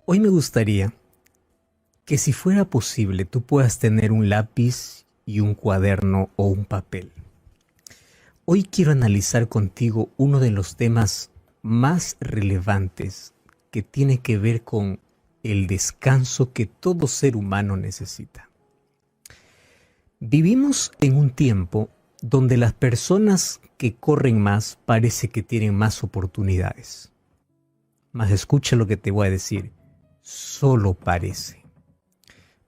Hoy me gustaría que si fuera posible tú puedas tener un lápiz y un cuaderno o un papel. Hoy quiero analizar contigo uno de los temas más relevantes que tiene que ver con el descanso que todo ser humano necesita. Vivimos en un tiempo donde las personas que corren más parece que tienen más oportunidades. Mas escucha lo que te voy a decir, solo parece.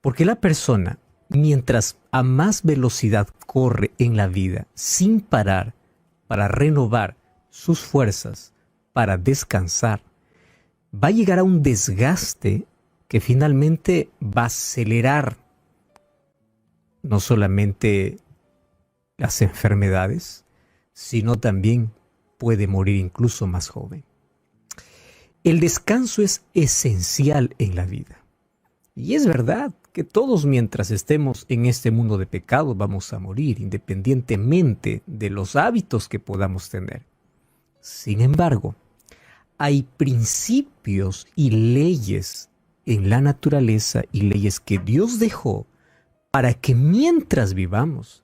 Porque la persona, mientras a más velocidad corre en la vida, sin parar, para renovar sus fuerzas, para descansar, va a llegar a un desgaste que finalmente va a acelerar no solamente las enfermedades, sino también puede morir incluso más joven. El descanso es esencial en la vida. Y es verdad que todos mientras estemos en este mundo de pecado vamos a morir, independientemente de los hábitos que podamos tener. Sin embargo, hay principios y leyes en la naturaleza y leyes que Dios dejó para que mientras vivamos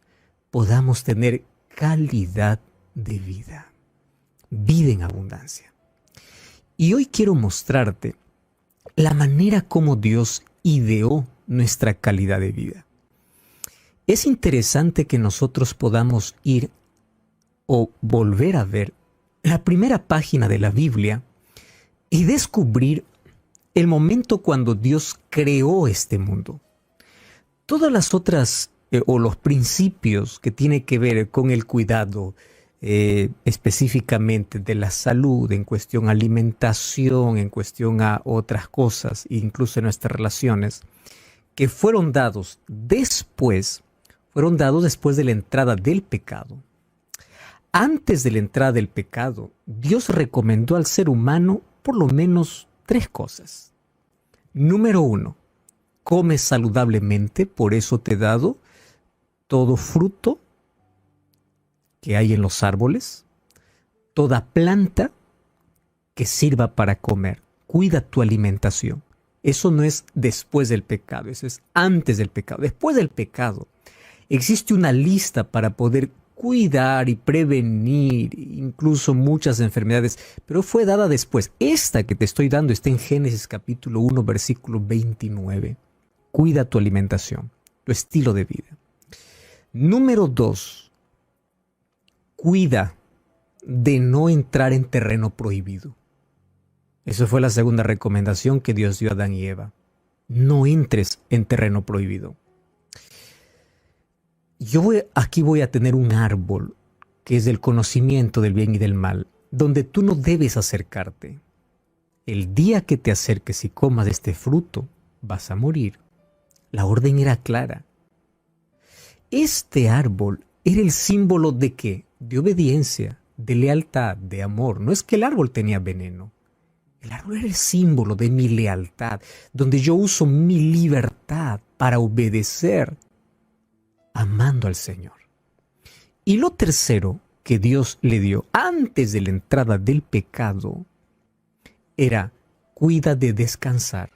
podamos tener calidad de vida, vida en abundancia. Y hoy quiero mostrarte la manera como Dios ideó nuestra calidad de vida. Es interesante que nosotros podamos ir o volver a ver la primera página de la Biblia y descubrir el momento cuando Dios creó este mundo. Todas las otras o los principios que tienen que ver con el cuidado, específicamente de la salud, en cuestión a alimentación, en cuestión a otras cosas, incluso en nuestras relaciones, que fueron dados después de la entrada del pecado. Antes de la entrada del pecado, Dios recomendó al ser humano por lo menos 3 cosas. Número 1, come saludablemente, por eso te he dado todo fruto que hay en los árboles, toda planta que sirva para comer. Cuida tu alimentación. Eso no es después del pecado, eso es antes del pecado. Después del pecado existe una lista para poder cuidar y prevenir incluso muchas enfermedades, pero fue dada después. Esta que te estoy dando está en Génesis capítulo 1, versículo 29. Cuida tu alimentación, tu estilo de vida. Número 2, cuida de no entrar en terreno prohibido. Esa fue la segunda recomendación que Dios dio a Adán y Eva. No entres en terreno prohibido. Aquí voy a tener un árbol que es del conocimiento del bien y del mal, donde tú no debes acercarte. El día que te acerques y comas de este fruto, vas a morir. La orden era clara. Este árbol era el símbolo ¿de qué? De obediencia, de lealtad, de amor. No es que el árbol tenía veneno. El árbol era el símbolo de mi lealtad, donde yo uso mi libertad para obedecer, amando al Señor. Y lo tercero que Dios le dio antes de la entrada del pecado era cuida de descansar.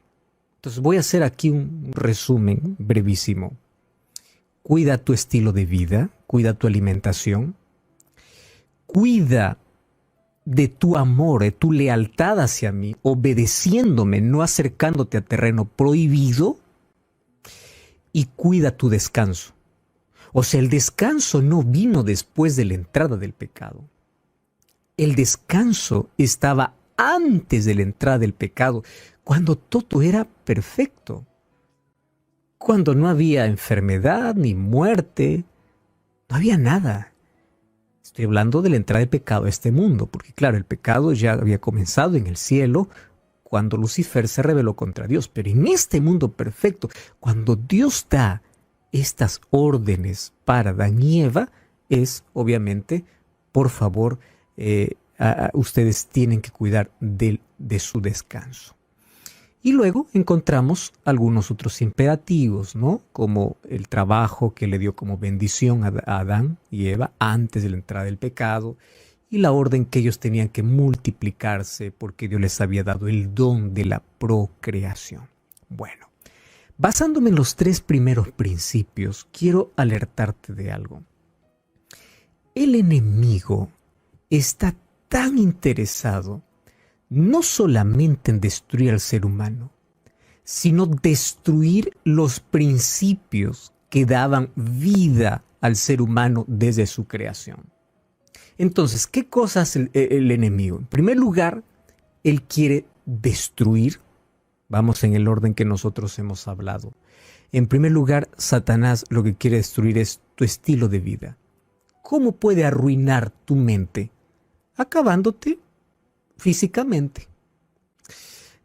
Entonces voy a hacer aquí un resumen brevísimo. Cuida tu estilo de vida, cuida tu alimentación, cuida de tu amor, de tu lealtad hacia mí, obedeciéndome, no acercándote a terreno prohibido, y cuida tu descanso. O sea, el descanso no vino después de la entrada del pecado. El descanso estaba antes de la entrada del pecado, cuando todo era perfecto. Cuando no había enfermedad ni muerte, no había nada. Estoy hablando de la entrada del pecado a este mundo, porque claro, el pecado ya había comenzado en el cielo cuando Lucifer se rebeló contra Dios. Pero en este mundo perfecto, cuando Dios da estas órdenes para Adán y Eva, es obviamente, por favor, ustedes tienen que cuidar de su descanso. Y luego encontramos algunos otros imperativos, ¿no? Como el trabajo que le dio como bendición a Adán y Eva antes de la entrada del pecado. y la orden que ellos tenían que multiplicarse porque Dios les había dado el don de la procreación. Bueno, basándome en los 3 primeros principios, quiero alertarte de algo. El enemigo está tan interesado no solamente en destruir al ser humano, sino destruir los principios que daban vida al ser humano desde su creación. Entonces, ¿qué cosa hace el enemigo? En primer lugar, él quiere destruir. Vamos en el orden que nosotros hemos hablado. En primer lugar, Satanás lo que quiere destruir es tu estilo de vida. ¿Cómo puede arruinar tu mente? Acabándote físicamente.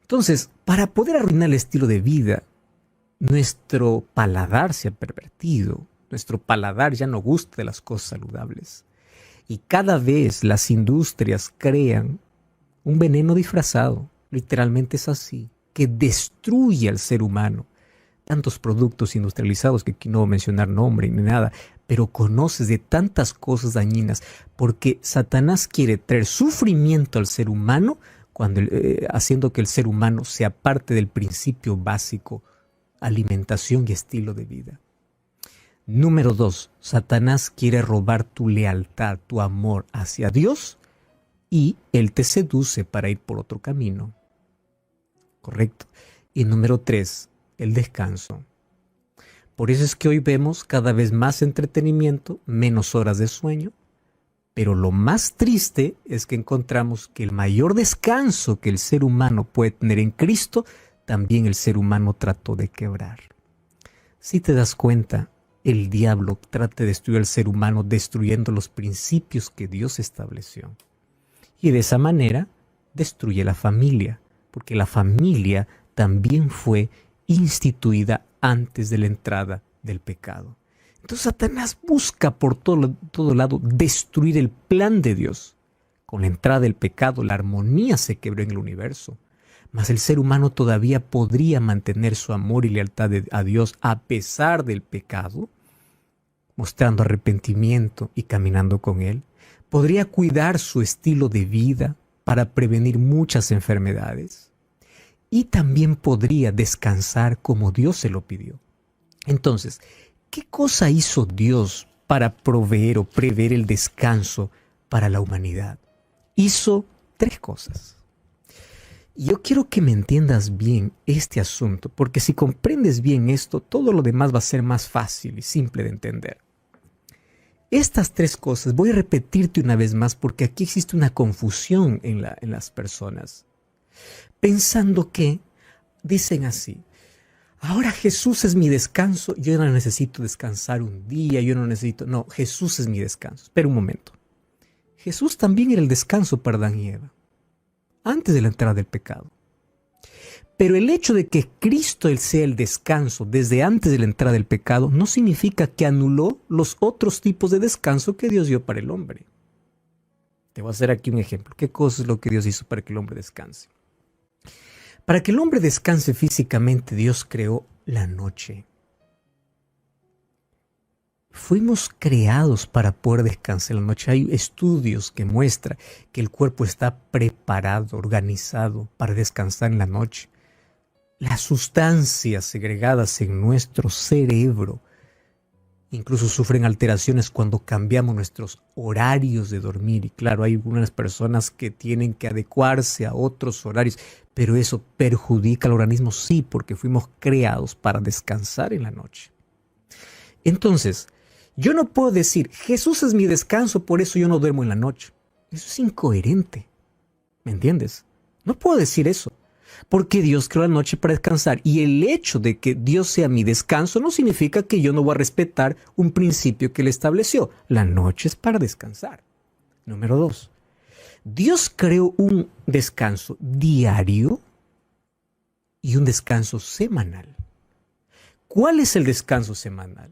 Entonces, para poder arruinar el estilo de vida, nuestro paladar se ha pervertido. Nuestro paladar ya no gusta de las cosas saludables. Y cada vez las industrias crean un veneno disfrazado, literalmente es así, que destruye al ser humano. Tantos productos industrializados que aquí no voy a mencionar nombre ni nada, pero conoces de tantas cosas dañinas porque Satanás quiere traer sufrimiento al ser humano haciendo que el ser humano sea parte del principio básico, alimentación y estilo de vida. Número 2, Satanás quiere robar tu lealtad, tu amor hacia Dios y él te seduce para ir por otro camino. ¿Correcto? Y número 3, el descanso. Por eso es que hoy vemos cada vez más entretenimiento, menos horas de sueño, pero lo más triste es que encontramos que el mayor descanso que el ser humano puede tener en Cristo, también el ser humano trató de quebrar. Si te das cuenta, el diablo trata de destruir al ser humano destruyendo los principios que Dios estableció. Y de esa manera destruye la familia, porque la familia también fue instituida antes de la entrada del pecado. Entonces Satanás busca por todo lado destruir el plan de Dios. Con la entrada del pecado, la armonía se quebró en el universo. Mas el ser humano todavía podría mantener su amor y lealtad a Dios a pesar del pecado, mostrando arrepentimiento y caminando con Él. Podría cuidar su estilo de vida para prevenir muchas enfermedades. Y también podría descansar como Dios se lo pidió. Entonces, ¿qué cosa hizo Dios para proveer o prever el descanso para la humanidad? Hizo 3 cosas. Y yo quiero que me entiendas bien este asunto, porque si comprendes bien esto, todo lo demás va a ser más fácil y simple de entender. Estas 3 cosas, voy a repetirte una vez más, porque aquí existe una confusión en las personas. Pensando que dicen así: ahora Jesús es mi descanso, yo no necesito descansar un día, yo no necesito... No, Jesús es mi descanso. Espera un momento. Jesús también era el descanso para Adán y Eva, antes de la entrada del pecado. Pero el hecho de que Cristo Él sea el descanso desde antes de la entrada del pecado no significa que anuló los otros tipos de descanso que Dios dio para el hombre. Te voy a hacer aquí un ejemplo. ¿Qué cosa es lo que Dios hizo para que el hombre descanse? Para que el hombre descanse físicamente, Dios creó la noche. Fuimos creados para poder descansar en la noche. Hay estudios que muestran que el cuerpo está preparado, organizado para descansar en la noche. Las sustancias segregadas en nuestro cerebro incluso sufren alteraciones cuando cambiamos nuestros horarios de dormir. Y claro, hay algunas personas que tienen que adecuarse a otros horarios, pero eso perjudica al organismo, sí, porque fuimos creados para descansar en la noche. Entonces, yo no puedo decir, Jesús es mi descanso, por eso yo no duermo en la noche. Eso es incoherente, ¿me entiendes? No puedo decir eso, porque Dios creó la noche para descansar. Y el hecho de que Dios sea mi descanso no significa que yo no voy a respetar un principio que Él estableció. La noche es para descansar. Número 2. Dios creó un descanso diario y un descanso semanal. ¿Cuál es el descanso semanal?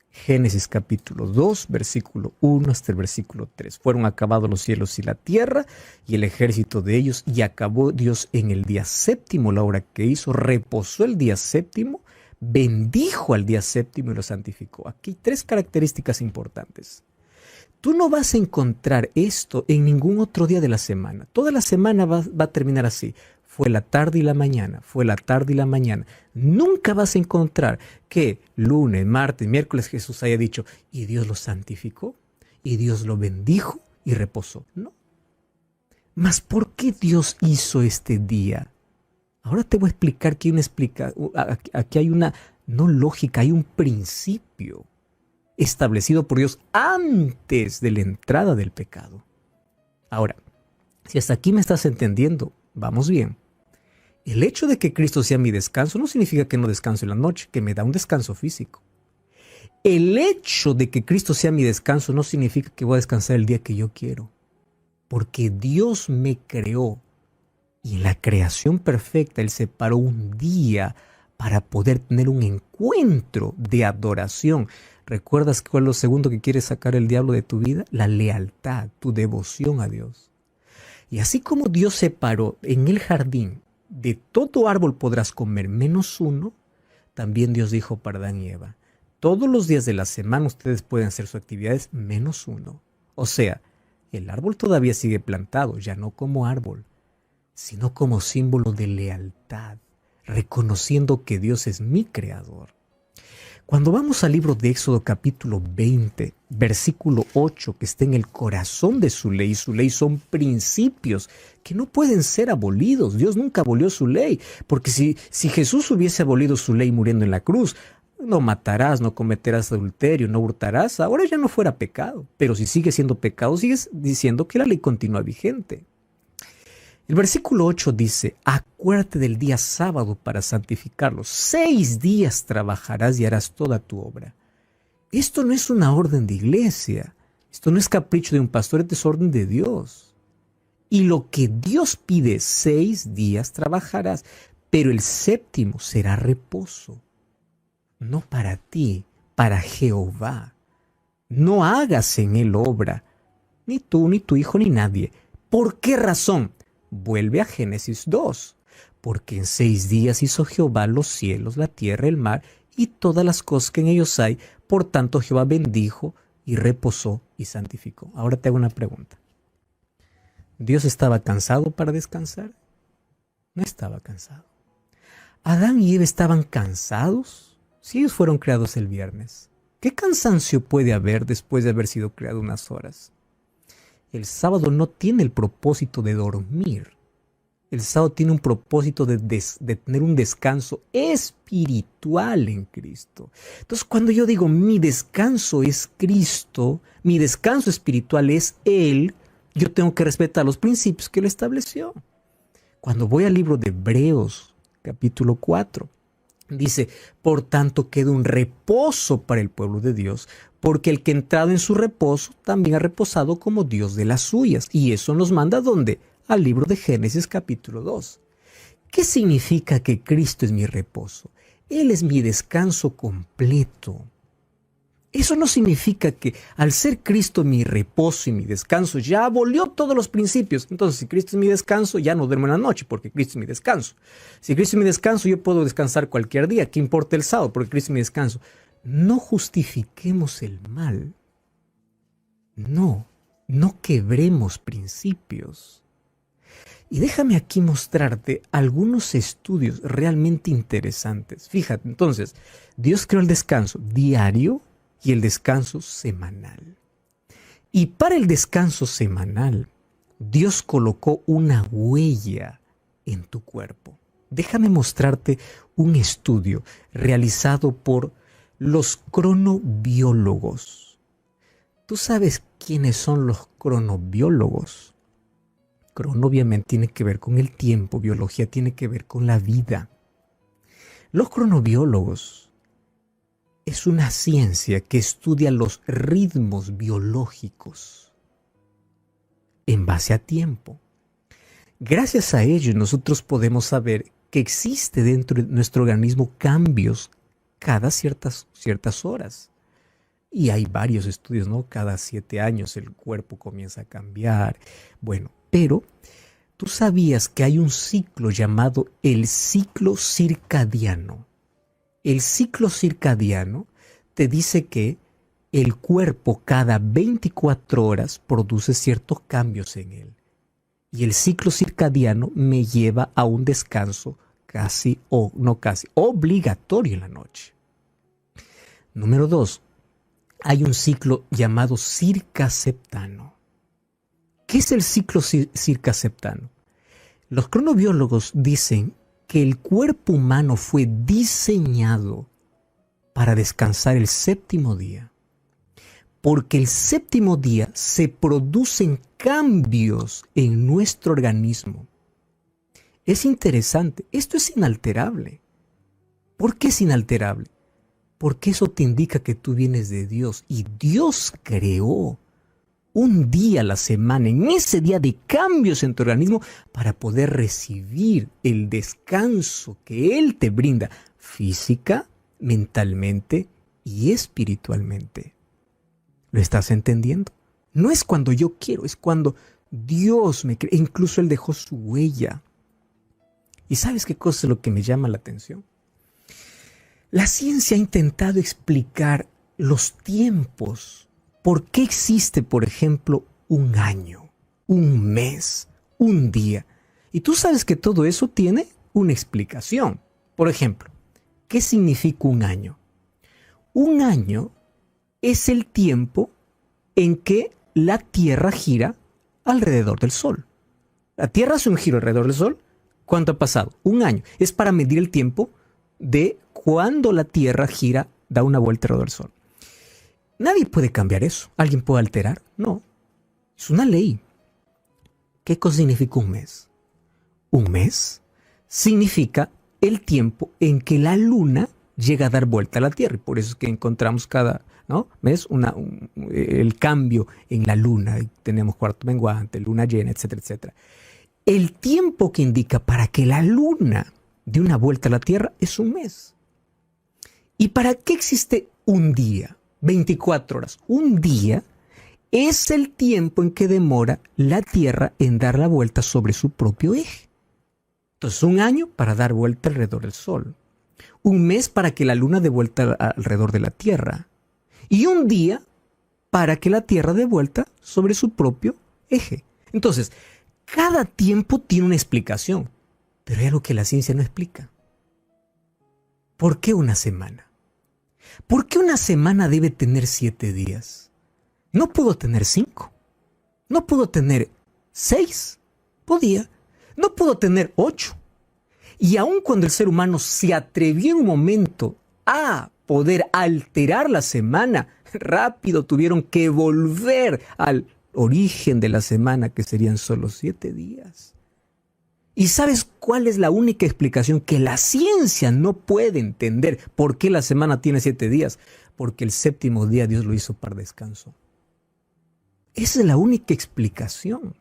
Génesis capítulo 2, versículo 1 hasta el versículo 3. Fueron acabados los cielos y la tierra y el ejército de ellos, y acabó Dios en el día séptimo la obra que hizo, reposó el día séptimo, bendijo al día séptimo y lo santificó. Aquí hay 3 características importantes. Tú no vas a encontrar esto en ningún otro día de la semana. Toda la semana va a terminar así. Fue la tarde y la mañana, fue la tarde y la mañana. Nunca vas a encontrar que lunes, martes, miércoles Jesús haya dicho, y Dios lo santificó, y Dios lo bendijo y reposó. No. Mas ¿por qué Dios hizo este día? Ahora te voy a explicar que aquí hay una, no lógica, hay un principio establecido por Dios antes de la entrada del pecado. Ahora, si hasta aquí me estás entendiendo, vamos bien. El hecho de que Cristo sea mi descanso no significa que no descanso en la noche, que me da un descanso físico. El hecho de que Cristo sea mi descanso no significa que voy a descansar el día que yo quiero. Porque Dios me creó y en la creación perfecta Él separó un día para poder tener un encuentro de adoración. ¿Recuerdas cuál es lo segundo que quiere sacar el diablo de tu vida? La lealtad, tu devoción a Dios. Y así como Dios separó en el jardín, de todo árbol podrás comer menos uno, también Dios dijo para Adán y Eva, todos los días de la semana ustedes pueden hacer sus actividades menos uno. O sea, el árbol todavía sigue plantado, ya no como árbol, sino como símbolo de lealtad, reconociendo que Dios es mi creador. Cuando vamos al libro de Éxodo capítulo 20, versículo 8, que está en el corazón de su ley son principios que no pueden ser abolidos. Dios nunca abolió su ley, porque si Jesús hubiese abolido su ley muriendo en la cruz, no matarás, no cometerás adulterio, no hurtarás, ahora ya no fuera pecado. Pero si sigue siendo pecado, sigues diciendo que la ley continúa vigente. El versículo 8 dice, acuérdate del día sábado para santificarlo. 6 días trabajarás y harás toda tu obra. Esto no es una orden de iglesia. Esto no es capricho de un pastor, esto es orden de Dios. Y lo que Dios pide, 6 días trabajarás, pero el séptimo será reposo. No para ti, para Jehová. No hagas en él obra, ni tú, ni tu hijo, ni nadie. ¿Por qué razón? Vuelve a Génesis 2, porque en 6 días hizo Jehová los cielos, la tierra, el mar y todas las cosas que en ellos hay. Por tanto Jehová bendijo y reposó y santificó. Ahora te hago una pregunta. ¿Dios estaba cansado para descansar? No estaba cansado. ¿Adán y Eva estaban cansados? Si ellos fueron creados el viernes, ¿qué cansancio puede haber después de haber sido creado unas horas? El sábado no tiene el propósito de dormir. El sábado tiene un propósito de tener un descanso espiritual en Cristo. Entonces, cuando yo digo mi descanso es Cristo, mi descanso espiritual es Él, yo tengo que respetar los principios que Él estableció. Cuando voy al libro de Hebreos, capítulo 4, dice, por tanto queda un reposo para el pueblo de Dios, porque el que ha entrado en su reposo también ha reposado como Dios de las suyas. Y eso nos manda ¿a dónde? Al libro de Génesis capítulo 2. ¿Qué significa que Cristo es mi reposo? Él es mi descanso completo. Eso no significa que al ser Cristo mi reposo y mi descanso ya abolió todos los principios. Entonces, si Cristo es mi descanso, ya no duermo en la noche porque Cristo es mi descanso. Si Cristo es mi descanso, yo puedo descansar cualquier día. ¿Qué importa el sábado? Porque Cristo es mi descanso. No justifiquemos el mal. No quebremos principios. Y déjame aquí mostrarte algunos estudios realmente interesantes. Fíjate, entonces, Dios creó el descanso diario y el descanso semanal. Y para el descanso semanal, Dios colocó una huella en tu cuerpo. Déjame mostrarte un estudio realizado por los cronobiólogos. ¿Tú sabes quiénes son los cronobiólogos? Crono obviamente tiene que ver con el tiempo, biología tiene que ver con la vida. Los cronobiólogos es una ciencia que estudia los ritmos biológicos en base a tiempo. Gracias a ello nosotros podemos saber que existe dentro de nuestro organismo cambios cada ciertas horas. Y hay varios estudios, ¿no? Cada 7 años el cuerpo comienza a cambiar. Bueno, pero ¿tú sabías que hay un ciclo llamado el ciclo circadiano? El ciclo circadiano te dice que el cuerpo cada 24 horas produce ciertos cambios en él. Y el ciclo circadiano me lleva a un descanso casi o no casi obligatorio en la noche. Número 2. Hay un ciclo llamado circaseptano. ¿Qué es el ciclo circaseptano? Los cronobiólogos dicen que el cuerpo humano fue diseñado para descansar el séptimo día. Porque el séptimo día se producen cambios en nuestro organismo. Es interesante, esto es inalterable. ¿Por qué es inalterable? Porque eso te indica que tú vienes de Dios y Dios creó un día a la semana, en ese día de cambios en tu organismo, para poder recibir el descanso que Él te brinda física, mentalmente y espiritualmente. ¿Lo estás entendiendo? No es cuando yo quiero, es cuando Dios me crea. Incluso Él dejó su huella. ¿Y sabes qué cosa es lo que me llama la atención? La ciencia ha intentado explicar los tiempos. ¿Por qué existe, por ejemplo, un año, un mes, un día? Y tú sabes que todo eso tiene una explicación. Por ejemplo, ¿qué significa un año? Un año es el tiempo en que la Tierra gira alrededor del Sol. La Tierra hace un giro alrededor del Sol. ¿Cuánto ha pasado? Un año. Es para medir el tiempo de cuando la Tierra gira, da una vuelta alrededor del Sol. Nadie puede cambiar eso. ¿Alguien puede alterar? No. Es una ley. ¿Qué cosa significa un mes? Un mes significa el tiempo en que la Luna llega a dar vuelta a la Tierra. Y por eso es que encontramos cada mes el cambio en la Luna. Y tenemos cuarto menguante, luna llena, etcétera, etcétera. El tiempo que indica para que la Luna dé una vuelta a la Tierra es un mes. ¿Y para qué existe un día? 24 horas. Un día es el tiempo en que demora la Tierra en dar la vuelta sobre su propio eje. Entonces, un año para dar vuelta alrededor del Sol. Un mes para que la Luna dé vuelta alrededor de la Tierra. Y un día para que la Tierra dé vuelta sobre su propio eje. Entonces, cada tiempo tiene una explicación, pero hay algo que la ciencia no explica. ¿Por qué una semana? ¿Por qué una semana debe tener 7 días? No puedo tener 5. No puedo tener 6. Podía. No puedo tener 8. Y aun cuando el ser humano se atrevió en un momento a poder alterar la semana, rápido tuvieron que volver al origen de la semana, que serían solo 7 días. ¿Y sabes cuál es la única explicación que la ciencia no puede entender? ¿Por qué la semana tiene 7 días? Porque el séptimo día Dios lo hizo para descanso. Esa es la única explicación.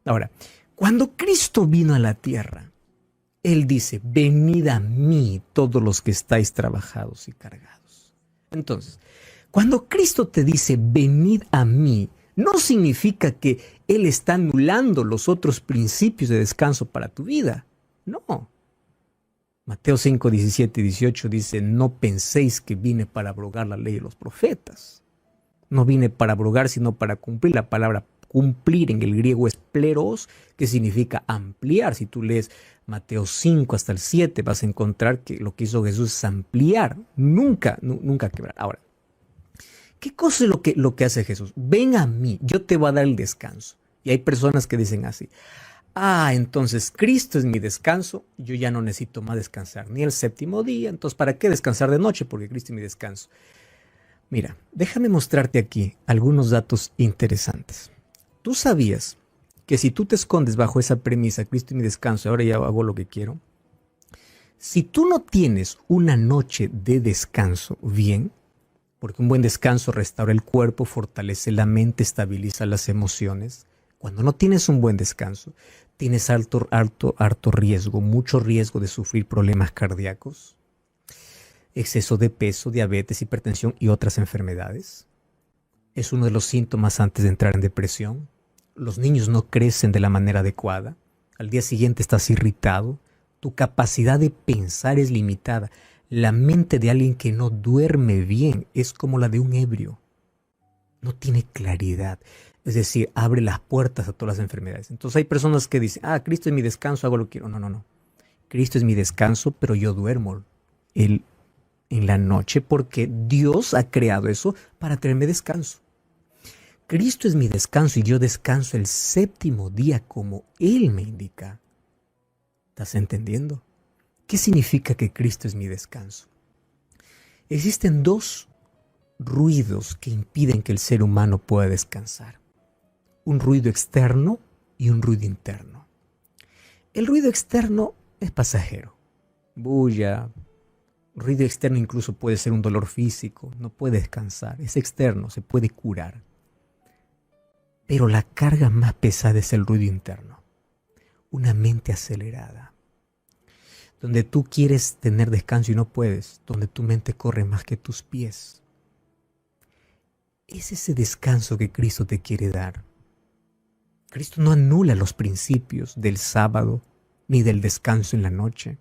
Ahora, cuando Cristo vino a la tierra, Él dice, venid a mí todos los que estáis trabajados y cargados. Entonces, cuando Cristo te dice, venid a mí, no significa que Él está anulando los otros principios de descanso para tu vida. No. Mateo 5, 17 y 18 dice, no penséis que vine para abrogar la ley de los profetas. No vine para abrogar, sino para cumplir. La palabra cumplir en el griego es pleros, que significa ampliar. Si tú lees Mateo 5 hasta el 7, vas a encontrar que lo que hizo Jesús es ampliar, nunca quebrar. Ahora, ¿qué cosa es lo que hace Jesús? Ven a mí, yo te voy a dar el descanso. Y hay personas que dicen así, entonces Cristo es mi descanso, yo ya no necesito más descansar, ni el séptimo día, entonces ¿para qué descansar de noche? Porque Cristo es mi descanso. Mira, déjame mostrarte aquí algunos datos interesantes. ¿Tú sabías que si tú te escondes bajo esa premisa, Cristo es mi descanso, ahora ya hago lo que quiero? Si tú no tienes una noche de descanso bien, porque un buen descanso restaura el cuerpo, fortalece la mente, estabiliza las emociones. Cuando no tienes un buen descanso, tienes alto riesgo, mucho riesgo de sufrir problemas cardíacos, exceso de peso, diabetes, hipertensión y otras enfermedades. Es uno de los síntomas antes de entrar en depresión. Los niños no crecen de la manera adecuada. Al día siguiente estás irritado. Tu capacidad de pensar es limitada. La mente de alguien que no duerme bien es como la de un ebrio. no tiene claridad. Es decir, abre las puertas a todas las enfermedades. Entonces hay personas que dicen, Cristo es mi descanso, hago lo que quiero. No, no, no. Cristo es mi descanso, pero yo duermo en la noche porque Dios ha creado eso para traerme descanso. Cristo es mi descanso y yo descanso el séptimo día como Él me indica. ¿Estás entendiendo? ¿Qué significa que Cristo es mi descanso? Existen dos ruidos que impiden que el ser humano pueda descansar. Un ruido externo y un ruido interno. El ruido externo es pasajero. Bulla. Ruido externo incluso puede ser un dolor físico. No puede descansar. Es externo, se puede curar. Pero la carga más pesada es el ruido interno. Una mente acelerada. Donde tú quieres tener descanso y no puedes. Donde tu mente corre más que tus pies. Es ese descanso que Cristo te quiere dar. Cristo no anula los principios del sábado ni del descanso en la noche.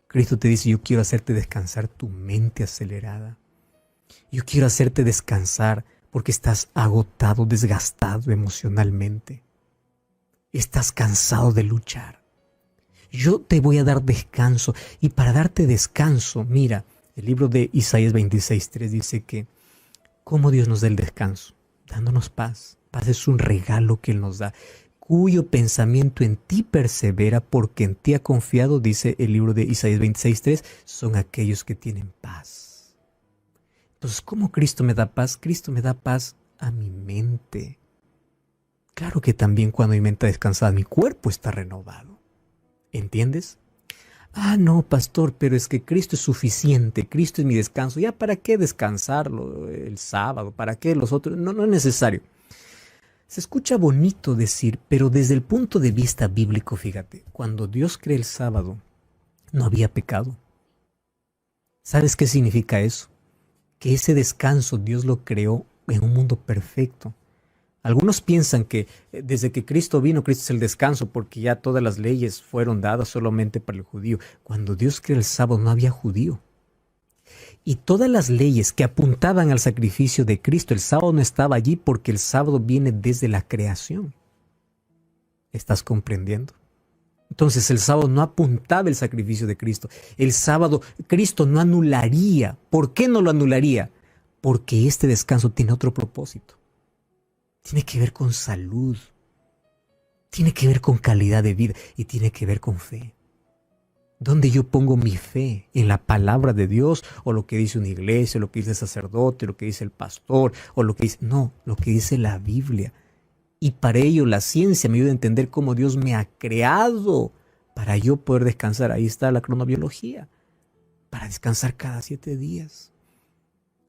Cristo te dice, yo quiero hacerte descansar tu mente acelerada. Yo quiero hacerte descansar porque estás agotado, desgastado emocionalmente. Estás cansado de luchar. Yo te voy a dar descanso. Y para darte descanso, mira, el libro de Isaías 26:3 dice que ¿cómo Dios nos da el descanso? Dándonos paz. Paz es un regalo que Él nos da, cuyo pensamiento en ti persevera porque en ti ha confiado, dice el libro de Isaías 26:3, son aquellos que tienen paz. Entonces, ¿cómo Cristo me da paz? Cristo me da paz a mi mente. Claro que también cuando mi mente descansada, mi cuerpo está renovado. ¿Entiendes? No, pastor, pero es que Cristo es suficiente, Cristo es mi descanso. ¿Ya para qué descansarlo el sábado? ¿Para qué los otros? No, no es necesario. Se escucha bonito decir, pero desde el punto de vista bíblico, fíjate, cuando Dios creó el sábado, no había pecado. ¿Sabes qué significa eso? Que ese descanso Dios lo creó en un mundo perfecto. Algunos piensan que desde que Cristo vino, Cristo es el descanso, porque ya todas las leyes fueron dadas solamente para el judío. Cuando Dios creó el sábado no había judío. Y todas las leyes que apuntaban al sacrificio de Cristo, el sábado no estaba allí porque el sábado viene desde la creación. ¿Estás comprendiendo? Entonces el sábado no apuntaba el sacrificio de Cristo. El sábado Cristo no anularía. ¿Por qué no lo anularía? Porque este descanso tiene otro propósito. Tiene que ver con salud. Tiene que ver con calidad de vida y tiene que ver con fe. ¿Dónde yo pongo mi fe? ¿En la palabra de Dios? ¿O lo que dice una iglesia? ¿O lo que dice el sacerdote? ¿O lo que dice el pastor? ¿O lo que dice? No, lo que dice la Biblia. Y para ello la ciencia me ayuda a entender cómo Dios me ha creado para yo poder descansar. Ahí está la cronobiología. Para descansar cada 7 días.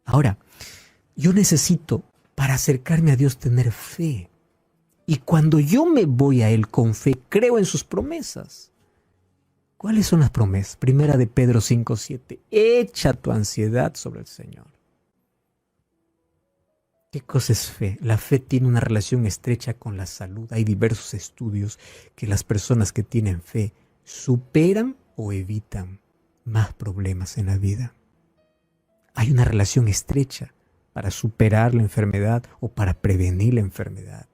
Ahora, yo necesito para acercarme a Dios tener fe. Y cuando yo me voy a Él con fe, creo en sus promesas. ¿Cuáles son las promesas? Primera de Pedro 5:7. Echa tu ansiedad sobre el Señor. ¿Qué cosa es fe? La fe tiene una relación estrecha con la salud. Hay diversos estudios que las personas que tienen fe superan o evitan más problemas en la vida. Hay una relación estrecha para superar la enfermedad o para prevenir la enfermedad.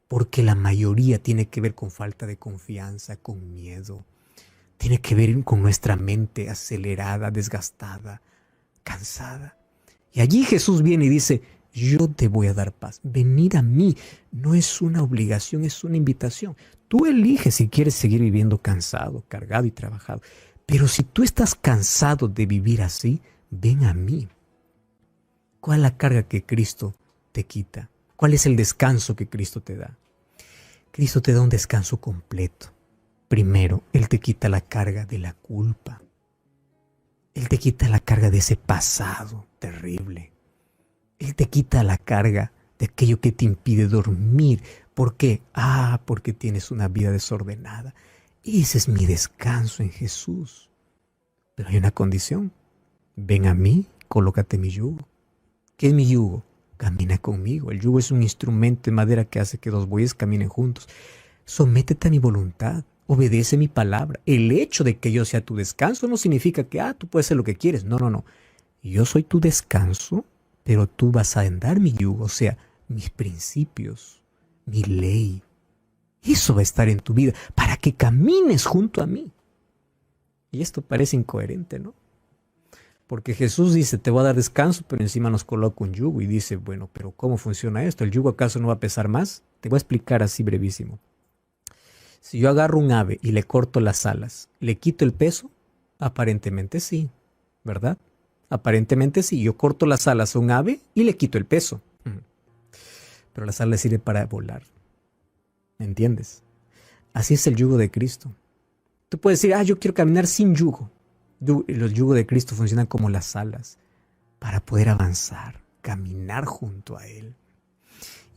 Porque la mayoría tiene que ver con falta de confianza, con miedo. Tiene que ver con nuestra mente acelerada, desgastada, cansada. Y allí Jesús viene y dice, yo te voy a dar paz. Venir a mí no es una obligación, es una invitación. Tú eliges si quieres seguir viviendo cansado, cargado y trabajado. Pero si tú estás cansado de vivir así, ven a mí. ¿Cuál es la carga que Cristo te quita? ¿Cuál es el descanso que Cristo te da? Cristo te da un descanso completo. Primero, Él te quita la carga de la culpa. Él te quita la carga de ese pasado terrible. Él te quita la carga de aquello que te impide dormir. ¿Por qué? Porque tienes una vida desordenada. Ese es mi descanso en Jesús. Pero hay una condición. Ven a mí, colócate mi yugo. ¿Qué es mi yugo? Camina conmigo. El yugo es un instrumento de madera que hace que 2 bueyes caminen juntos. Sométete a mi voluntad. Obedece mi palabra. El hecho de que yo sea tu descanso no significa que tú puedes hacer lo que quieres. No, no, no. Yo soy tu descanso, pero tú vas a andar mi yugo, o sea, mis principios, mi ley. Eso va a estar en tu vida para que camines junto a mí. Y esto parece incoherente, ¿no? Porque Jesús dice, te voy a dar descanso, pero encima nos coloca un yugo. Y dice, bueno, pero ¿cómo funciona esto? ¿El yugo acaso no va a pesar más? Te voy a explicar así brevísimo. Si yo agarro un ave y le corto las alas, ¿le quito el peso? Aparentemente sí, ¿verdad? Aparentemente sí. Yo corto las alas a un ave y le quito el peso. Pero las alas sirven para volar. ¿Me entiendes? Así es el yugo de Cristo. Tú puedes decir, yo quiero caminar sin yugo. Los yugos de Cristo funcionan como las alas para poder avanzar, caminar junto a Él.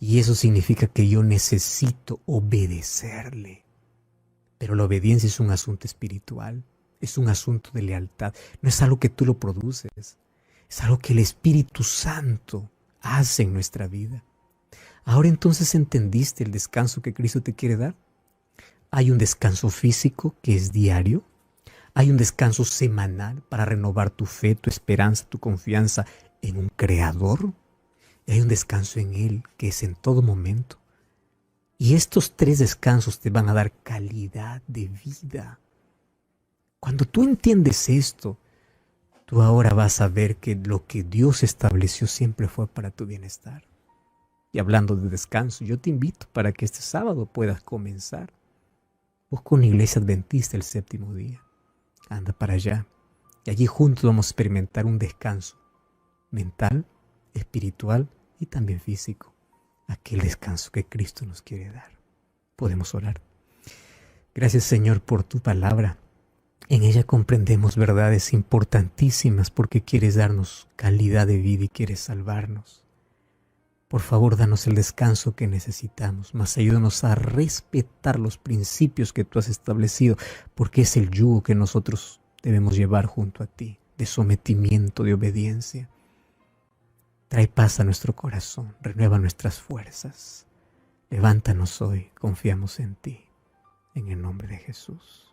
Y eso significa que yo necesito obedecerle. Pero la obediencia es un asunto espiritual, es un asunto de lealtad. No es algo que tú lo produces, es algo que el Espíritu Santo hace en nuestra vida. Ahora entonces entendiste el descanso que Cristo te quiere dar. Hay un descanso físico que es diario. Hay un descanso semanal para renovar tu fe, tu esperanza, tu confianza en un Creador. Y hay un descanso en Él que es en todo momento. Y estos 3 descansos te van a dar calidad de vida. Cuando tú entiendes esto, tú ahora vas a ver que lo que Dios estableció siempre fue para tu bienestar. Y hablando de descanso, yo te invito para que este sábado puedas comenzar. Busca una iglesia adventista el 7º día. Anda para allá. Y allí juntos vamos a experimentar un descanso mental, espiritual y también físico. Aquel descanso que Cristo nos quiere dar. Podemos orar. Gracias, Señor, por tu palabra. En ella comprendemos verdades importantísimas porque quieres darnos calidad de vida y quieres salvarnos. Por favor, danos el descanso que necesitamos, mas ayúdanos a respetar los principios que tú has establecido, porque es el yugo que nosotros debemos llevar junto a ti, de sometimiento, de obediencia. Trae paz a nuestro corazón, renueva nuestras fuerzas. Levántanos hoy, confiamos en ti, en el nombre de Jesús.